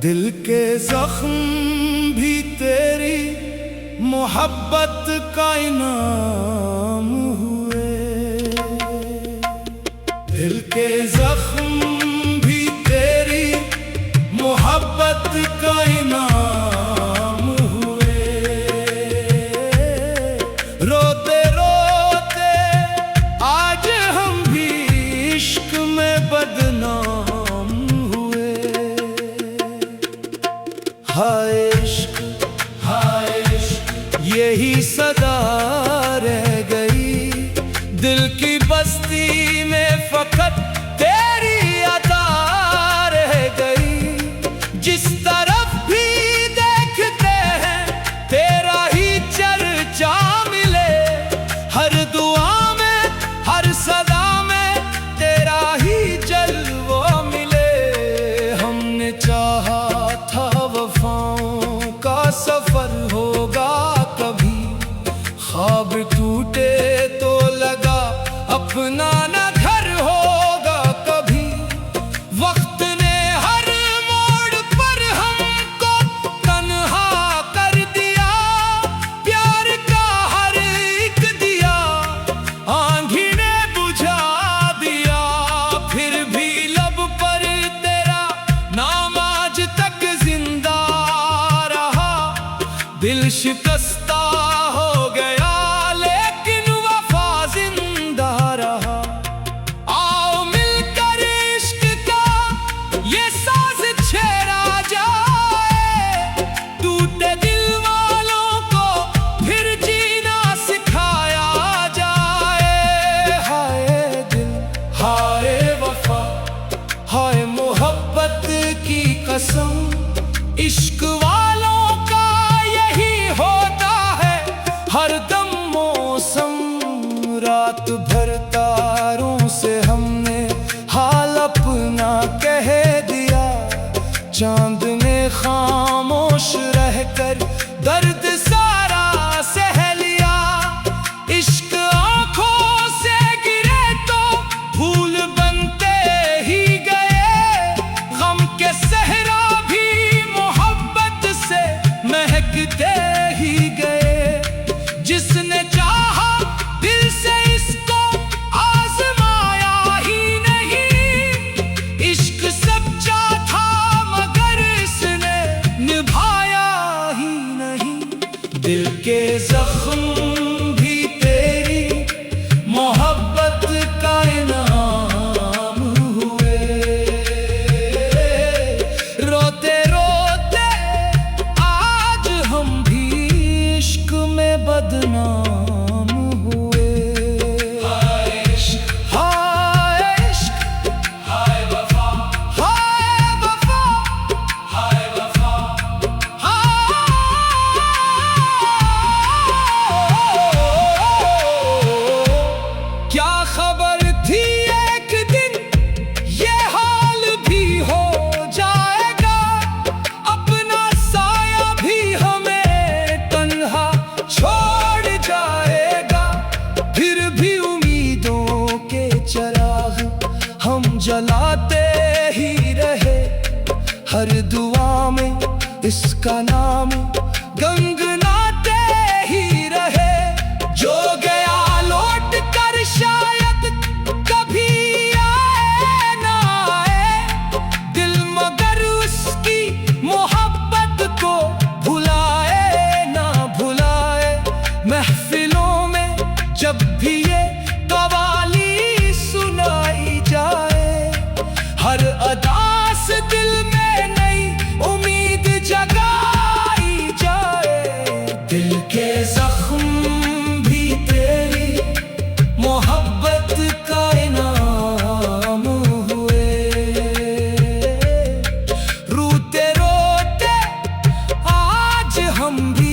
दिल के जख्म भी तेरी मोहब्बत का इनाम हुए। दिल के जख्म भी तेरी मोहब्बत का इनाम हुए। रोते रोते आज हम भी इश्क में बदनाम हुए। हाय इश्क यही सदा रह गई दिल की बस्ती में, फकत तेरी अदा रह गई। जिस तरफ भी देखते हैं तेरा ही चर्चा मिले, हर दुआ में हर सदा में तेरा ही जलवा मिले। हमने चाहा था वफाओं का सफर होगा कभी, ख्वाब टूटे तो लगा अपना न घर होगा कभी। वक्त ने हर मोड़ पर हमको तन्हा कर दिया, प्यार का हर एक दिया आंधी ने बुझा दिया। फिर भी लब पर तेरा नाम आज तक जिंदा रहा। दिल शिकस्ता हो गया लेकिन वफा जिंदा रहा। आओ मिलकर इश्क का ये साज छेड़ा जाए, टूटे दिल वालों को फिर जीना सिखाया जाए। हाय दिल हाय वफा हाय मोहब्बत की कसम, इश्क वालों का यही होता है हर दम मौसम। रात भर तारों से हमने हाल अपना कह दिया, चांद ने खामोश रहकर दर्द सारा सह लिया। इश्क आंखों से गिरे तो फूल बनते ही गए, गम के सहरा भी मोहब्बत से महकते ही गए। जिसने चाहा दिल से इसको आजमाया ही नहीं, इश्क सच्चा था मगर इसने निभाया ही नहीं। दिल के जख्म भी तेरी मोहब्बत का इनाम हुए। रोते रोते आज हम भी इश्क में बदनाम हुए। हाय इश्क हाय वफा हाय वफा हाय वफा क्या खबर थी एक दिन ये हाल भी हो जाएगा, अपना साया भी हमें तन्हा छोड़ जाएगा। फिर भी उम्मीदों के चिराग हम जलाते ही रहे, हर दुआ में इसका नाम गंगनाते ही रहे। जो गया लौट कर शायद कभी आए ना आए, दिल मगर उसकी मोहब्बत को भुलाए ना भुलाए। महफिलों में जब भी ये कवाली सुनाई जाए, हर अदा से दिल में नई उम्मीद जगाई जाए। हम भी